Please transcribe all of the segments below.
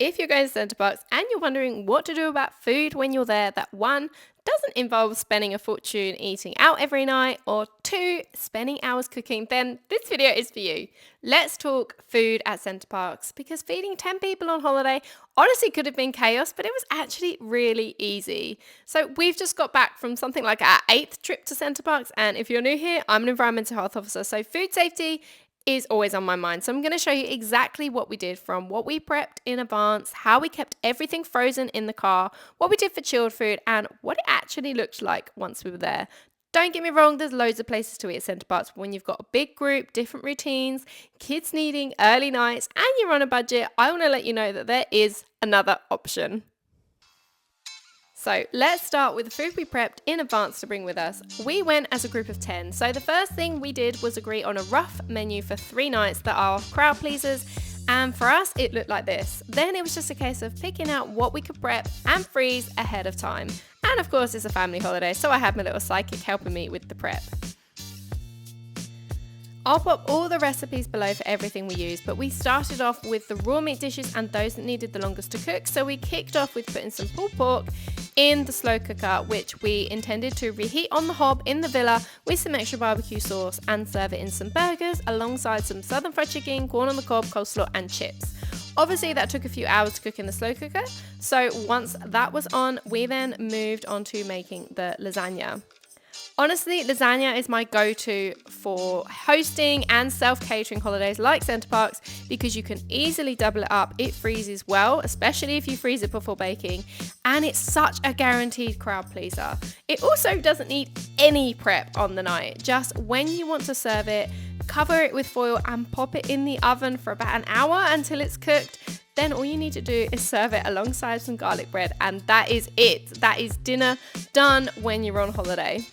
if you're going to Center Parcs and you're wondering what to do about food when you're there that one, doesn't involve spending a fortune eating out every night, or two, spending hours cooking, then this video is for you. Let's talk food at Center Parcs, because feeding 10 people on holiday honestly could have been chaos, but it was actually really easy. So we've just got back from something like our 8th trip to Center Parcs, and if you're new here, I'm an environmental health officer, so food safety is always on my mind. So I'm going to show you exactly what we did, from what we prepped in advance, how we kept everything frozen in the car, what we did for chilled food, and what it actually looked like once we were there. Don't get me wrong, there's loads of places to eat at Center Parcs, but when you've got a big group, different routines, kids needing early nights, and you're on a budget, I want to let you know that there is another option. So let's start with the food we prepped in advance to bring with us. We went as a group of 10. So the first thing we did was agree on a rough menu for 3 nights that are crowd pleasers. And for us, it looked like this. Then it was just a case of picking out what we could prep and freeze ahead of time. And of course, it's a family holiday, so I had my little psychic helping me with the prep. I'll pop all the recipes below for everything we use, but we started off with the raw meat dishes and those that needed the longest to cook. So we kicked off with putting some pulled pork in the slow cooker, which we intended to reheat on the hob in the villa with some extra barbecue sauce and serve it in some burgers alongside some southern fried chicken, corn on the cob, coleslaw and chips. Obviously that took a few hours to cook in the slow cooker, so once that was on, we then moved on to making the lasagna. Honestly, lasagna is my go-to for hosting and self-catering holidays like Center Parcs, because you can easily double it up. It freezes well, especially if you freeze it before baking, and it's such a guaranteed crowd pleaser. It also doesn't need any prep on the night. Just when you want to serve it, cover it with foil and pop it in the oven for about an hour until it's cooked. Then all you need to do is serve it alongside some garlic bread, and that is it. That is dinner done when you're on holiday.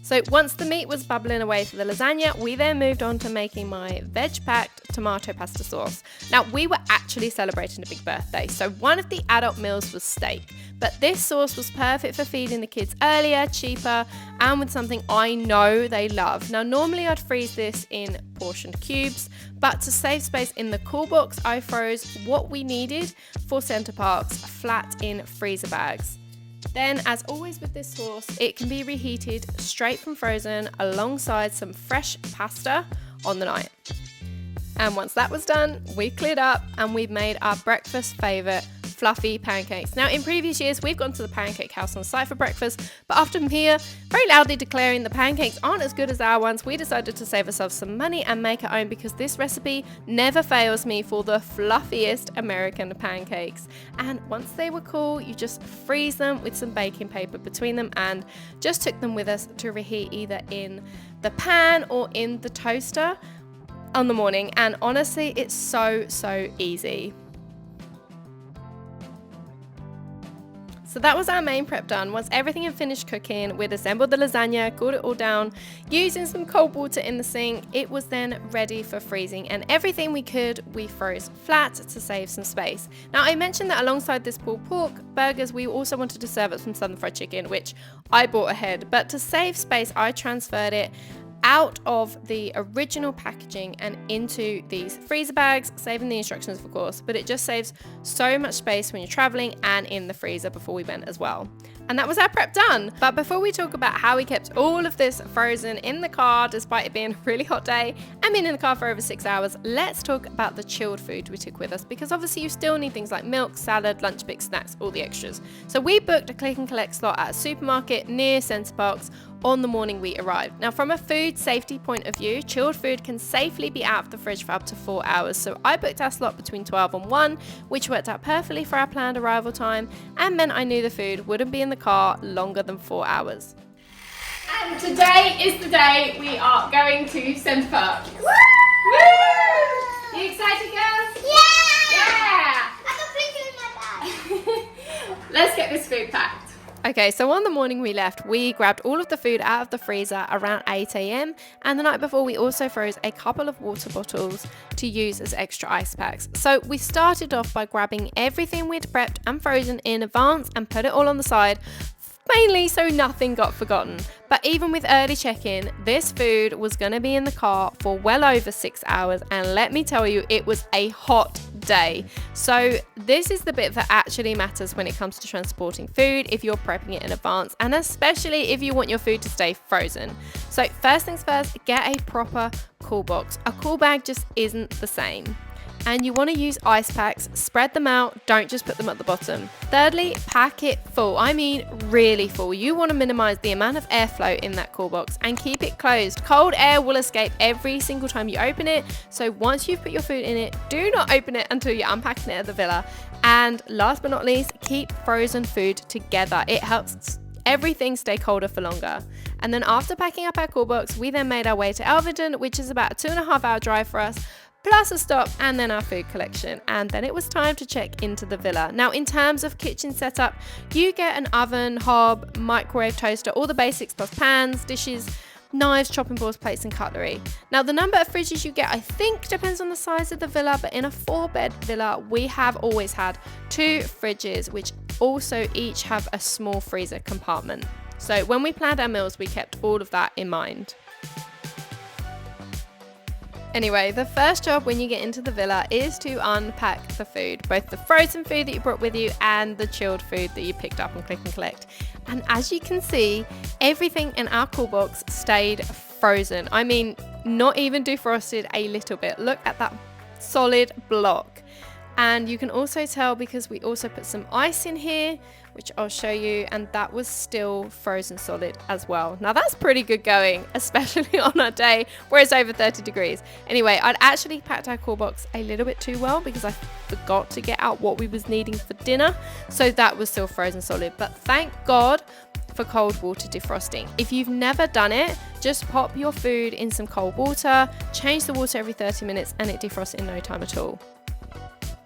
So once the meat was bubbling away for the lasagna, we then moved on to making my veg-packed tomato pasta sauce. Now, we were actually celebrating a big birthday, so one of the adult meals was steak. But this sauce was perfect for feeding the kids earlier, cheaper, and with something I know they love. Now, normally I'd freeze this in portioned cubes, but to save space in the cool box, I froze what we needed for Center Parcs flat in freezer bags. Then, as always with this sauce, it can be reheated straight from frozen alongside some fresh pasta on the night. And once that was done, we cleared up and we've made our breakfast favourite, fluffy pancakes. Now, in previous years, we've gone to the pancake house on site for breakfast, but after Mia very loudly declaring the pancakes aren't as good as our ones, we decided to save ourselves some money and make our own, because this recipe never fails me for the fluffiest American pancakes. And once they were cool, you just freeze them with some baking paper between them and just took them with us to reheat either in the pan or in the toaster on the morning. And honestly, it's so easy. So that was our main prep done. Once everything had finished cooking, we'd assembled the lasagna, cooled it all down, using some cold water in the sink. It was then ready for freezing, and everything we could, we froze flat to save some space. Now, I mentioned that alongside this pulled pork burgers, we also wanted to serve up some southern fried chicken, which I bought ahead, but to save space, I transferred it out of the original packaging and into these freezer bags, saving the instructions of course, but it just saves so much space when you're traveling and in the freezer before we went as well. And that was our prep done. But before we talk about how we kept all of this frozen in the car despite it being a really hot day and being in the car for over 6 hours, let's talk about the chilled food we took with us, because obviously you still need things like milk, salad, lunch mix, snacks, all the extras. So we booked a click and collect slot at a supermarket near Center Parcs on the morning we arrived. Now, from a food safety point of view, chilled food can safely be out of the fridge for up to 4 hours. So I booked our slot between 12 and 1, which worked out perfectly for our planned arrival time and meant I knew the food wouldn't be in the car longer than 4 hours. And today is the day we are going to Center Parcs. Woo! Woo! You excited, girls? Yeah! Yeah! I can play with my bag. Let's get this food packed. Okay, so on the morning we left, we grabbed all of the food out of the freezer around 8 a.m. and the night before we also froze a couple of water bottles to use as extra ice packs. So we started off by grabbing everything we'd prepped and frozen in advance and put it all on the side, mainly so nothing got forgotten. But even with early check-in, this food was going to be in the car for well over 6 hours, and let me tell you, it was a hot day. So this is the bit that actually matters when it comes to transporting food if you're prepping it in advance, and especially if you want your food to stay frozen. So first things first, get a proper cool box. A cool bag just isn't the same. And you want to use ice packs, spread them out, don't just put them at the bottom. Thirdly, pack it full, I mean really full. You want to minimize the amount of airflow in that cool box and keep it closed. Cold air will escape every single time you open it, so once you've put your food in it, do not open it until you're unpacking it at the villa. And last but not least, keep frozen food together. It helps everything stay colder for longer. And then after packing up our cool box, we then made our way to Elvedon, which is about a 2.5-hour drive for us, plus a stop and then our food collection. And then it was time to check into the villa. Now in terms of kitchen setup, you get an oven, hob, microwave, toaster, all the basics plus pans, dishes, knives, chopping boards, plates and cutlery. Now the number of fridges you get I think depends on the size of the villa, but in a 4-bed villa we have always had 2 fridges, which also each have a small freezer compartment. So when we planned our meals, we kept all of that in mind. Anyway, the first job when you get into the villa is to unpack the food, both the frozen food that you brought with you and the chilled food that you picked up on click and collect. And as you can see, everything in our cool box stayed frozen. I mean, not even defrosted a little bit. Look at that solid block. And you can also tell because we also put some ice in here, which I'll show you, and that was still frozen solid as well. Now that's pretty good going, especially on a day where it's over 30 degrees. Anyway, I'd actually packed our cool box a little bit too well because I forgot to get out what we was needing for dinner, so that was still frozen solid. But thank God for cold water defrosting. If you've never done it, just pop your food in some cold water, change the water every 30 minutes and it defrosts in no time at all.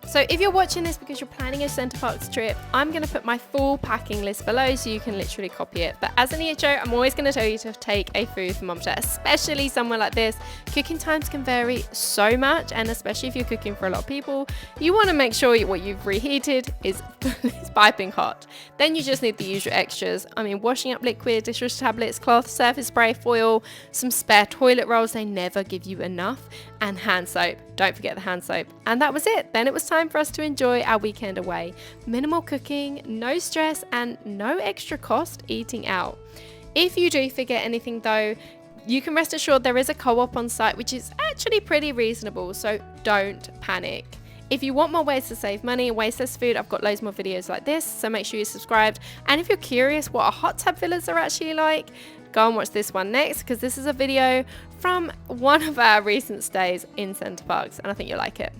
So if you're watching this because you're planning a Center Parcs trip, I'm going to put my full packing list below so you can literally copy it. But as an EHO, I'm always going to tell you to take a food thermometer, especially somewhere like this. Cooking times can vary so much, and especially if you're cooking for a lot of people, you want to make sure what you've reheated is piping hot. Then you just need the usual extras. I mean, washing up liquid, dishwasher tablets, cloth, surface spray, foil, some spare toilet rolls, they never give you enough, and hand soap. Don't forget the hand soap. And that was it. Then it was time for us to enjoy our weekend away. Minimal cooking, no stress, and no extra cost eating out. If you do forget anything though, you can rest assured there is a co-op on site, which is actually pretty reasonable, so don't panic. If you want more ways to save money and waste less food, I've got loads more videos like this, so make sure you're subscribed. And if you're curious what our hot tub villas are actually like, go and watch this one next, because this is a video from one of our recent stays in Center Parcs, and I think you'll like it.